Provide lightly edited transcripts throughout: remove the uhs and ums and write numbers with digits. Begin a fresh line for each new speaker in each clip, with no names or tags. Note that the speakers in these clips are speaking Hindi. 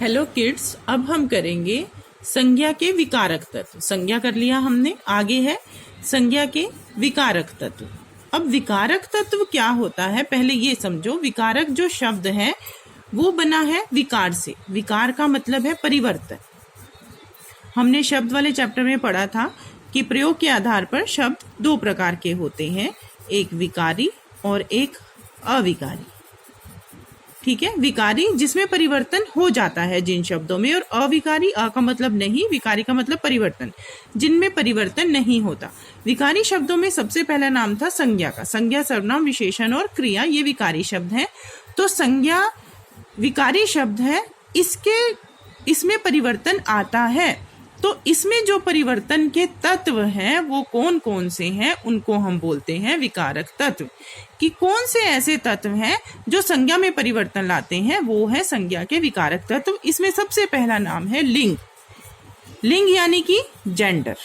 हेलो किड्स, अब हम करेंगे संज्ञा के विकारक तत्व। संज्ञा कर लिया हमने, आगे है संज्ञा के विकारक तत्व। अब विकारक तत्व क्या होता है पहले ये समझो। विकारक जो शब्द है वो बना है विकार से। विकार का मतलब है परिवर्तन। हमने शब्द वाले चैप्टर में पढ़ा था कि प्रयोग के आधार पर शब्द दो प्रकार के होते हैं, एक विकारी और एक अविकारी। ठीक है, विकारी जिसमें परिवर्तन हो जाता है जिन शब्दों में, और अविकारी, अ का मतलब नहीं, विकारी का मतलब परिवर्तन, जिनमें परिवर्तन नहीं होता। विकारी शब्दों में सबसे पहला नाम था संज्ञा का। संज्ञा सर्वनाम, विशेषण और क्रिया, ये विकारी शब्द हैं। तो संज्ञा विकारी शब्द है, इसमें परिवर्तन आता है। तो इसमें जो परिवर्तन के तत्व हैं वो कौन कौन से हैं, उनको हम बोलते हैं विकारक तत्व। कि कौन से ऐसे तत्व हैं जो संज्ञा में परिवर्तन लाते हैं, वो है संज्ञा के विकारक तत्व। इसमें सबसे पहला नाम है लिंग। लिंग यानी कि जेंडर।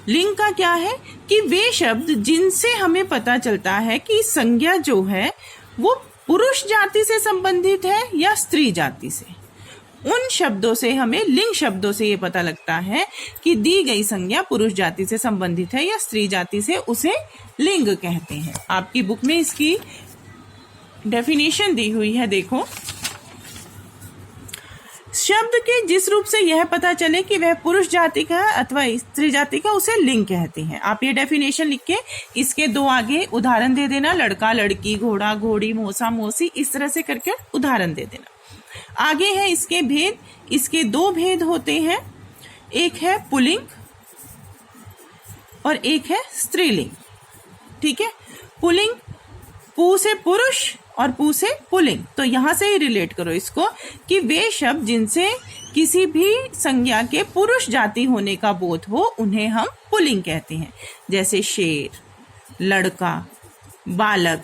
लिंग का क्या है कि वे शब्द जिनसे हमें पता चलता है कि संज्ञा जो है वो पुरुष जाति से संबंधित है या स्त्री जाति से। उन शब्दों से हमें, लिंग शब्दों से ये पता लगता है कि दी गई संज्ञा पुरुष जाति से संबंधित है या स्त्री जाति से, उसे लिंग कहते हैं। आपकी बुक में इसकी डेफिनेशन दी हुई है, देखो। शब्द के जिस रूप से यह पता चले कि वह पुरुष जाति का है अथवा स्त्री जाति का, उसे लिंग कहते हैं। आप ये डेफिनेशन लिख के इसके दो आगे उदाहरण दे देना, लड़का लड़की, घोड़ा घोड़ी, मौसा मौसी, इस तरह से करके उदाहरण दे देना। आगे है इसके भेद। इसके दो भेद होते हैं, एक है पुल्लिंग और एक है स्त्रीलिंग। ठीक है, पुल्लिंग पु से पुरुष और पु से पुल्लिंग। तो यहां से ही रिलेट करो इसको कि वे शब्द जिनसे किसी भी संज्ञा के पुरुष जाति होने का बोध हो, उन्हें हम पुल्लिंग कहते हैं। जैसे शेर, लड़का, बालक,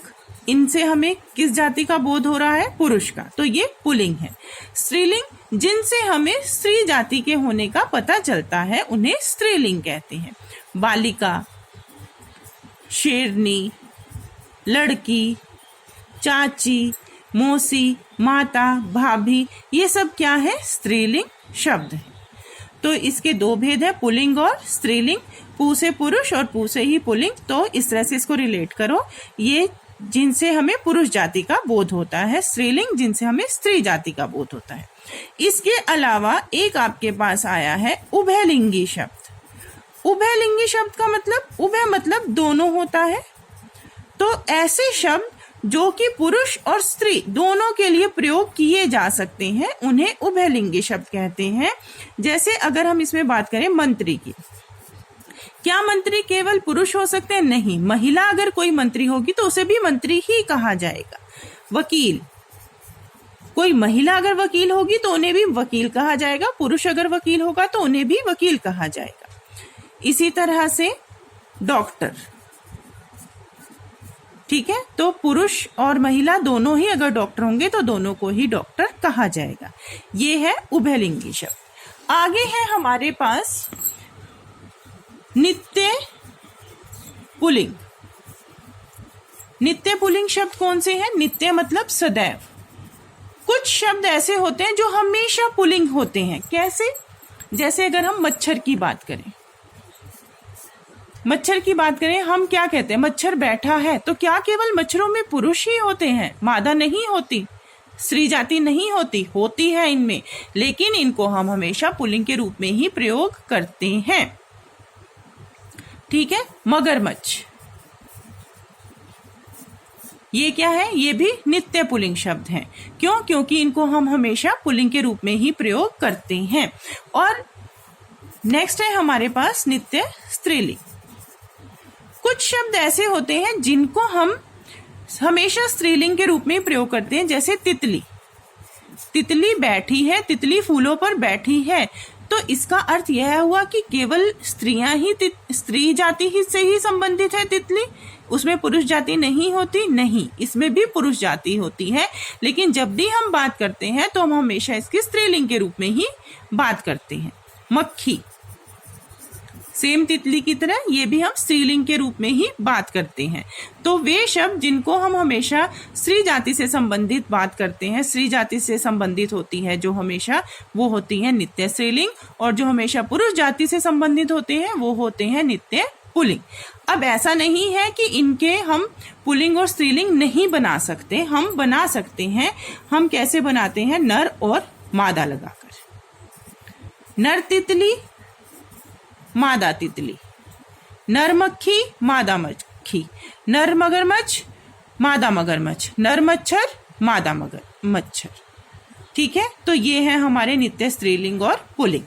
इनसे हमें किस जाति का बोध हो रहा है, पुरुष का, तो ये पुल्लिंग है। स्त्रीलिंग जिनसे हमें स्त्री जाति के होने का पता चलता है, उन्हें स्त्रीलिंग कहते हैं। बालिका, शेरनी, लड़की, चाची, मौसी, माता, भाभी, ये सब क्या है, स्त्रीलिंग शब्द है। तो इसके दो भेद है, पुल्लिंग और स्त्रीलिंग। पु से पुरुष और पु से ही पुल्लिंग। तो इस तरह से इसको रिलेट करो। ये जिनसे हमें पुरुष जाति का बोध होता है, स्त्रीलिंग जिनसे हमें स्त्री जाति का बोध होता है। इसके अलावा एक आपके पास आया है उभयलिंगी शब्द। उभयलिंगी शब्द का मतलब, उभय मतलब दोनों होता है। तो ऐसे शब्द जो कि पुरुष और स्त्री दोनों के लिए प्रयोग किए जा सकते हैं, उन्हें उभयलिंगी शब्द कहते हैं। जैसे अगर हम इसमें बात करें मंत्री की, क्या मंत्री केवल पुरुष हो सकते हैं? नहीं, महिला अगर कोई मंत्री होगी तो उसे भी मंत्री ही कहा जाएगा। वकील, कोई महिला अगर वकील होगी तो उन्हें भी वकील कहा जाएगा। पुरुष अगर वकील होगा तो उन्हें भी वकील कहा जाएगा। इसी तरह से डॉक्टर, ठीक है, तो पुरुष और महिला दोनों ही अगर डॉक्टर होंगे तो दोनों को ही डॉक्टर कहा जाएगा। ये है उभयलिंगी शब्द। आगे है हमारे पास नित्य पुल्लिंग। नित्य पुल्लिंग शब्द कौन से हैं? नित्य मतलब सदैव। कुछ शब्द ऐसे होते हैं जो हमेशा पुल्लिंग होते हैं। कैसे? जैसे अगर हम मच्छर की बात करें, हम क्या कहते हैं, मच्छर बैठा है, तो क्या केवल मच्छरों में पुरुष ही होते हैं? मादा नहीं होती, स्त्री जाति नहीं होती, होती है इनमें, लेकिन इनको हम हमेशा पुल्लिंग के रूप में ही प्रयोग करते हैं। ठीक है, मगरमच्छ, ये क्या है? ये भी नित्य पुल्लिंग शब्द हैं। क्यों? क्योंकि इनको हम हमेशा पुल्लिंग के रूप में ही प्रयोग करते हैं। और नेक्स्ट है हमारे पास नित्य स्त्रीलिंग। कुछ शब्द ऐसे होते हैं जिनको हम हमेशा स्त्रीलिंग के रूप में प्रयोग करते हैं। जैसे तितली, तितली बैठी है, तितली फूलों पर बैठी है, तो इसका अर्थ यह हुआ कि केवल स्त्रियां ही, स्त्री जाति ही से ही संबंधित है तितली, उसमें पुरुष जाति नहीं होती? नहीं, इसमें भी पुरुष जाति होती है, लेकिन जब भी हम बात करते हैं तो हम हमेशा इसके स्त्रीलिंग के रूप में ही बात करते हैं। मक्खी, सेम तितली की तरह ये भी हम स्त्रीलिंग के रूप में ही बात करते हैं। तो वे शब्द जिनको हम हमेशा स्त्री जाति से संबंधित बात करते हैं, स्त्री जाति से संबंधित होती है जो हमेशा, वो होती है नित्य स्त्रीलिंग, और जो हमेशा पुरुष जाति से संबंधित होते हैं वो होते हैं नित्य पुल्लिंग। अब ऐसा नहीं है कि इनके हम पुल्लिंग और स्त्रीलिंग नहीं बना सकते, हम बना सकते हैं। हम कैसे बनाते हैं? नर और मादा लगाकर। नर तितली, मादा तितली, नर मक्खी, मादा मक्खी, नर मगरमच्छ, मादा मगरमच्छ, नर मच्छर, मादा मच्छर। ठीक है, तो ये है हमारे नित्य स्त्रीलिंग और पुल्लिंग।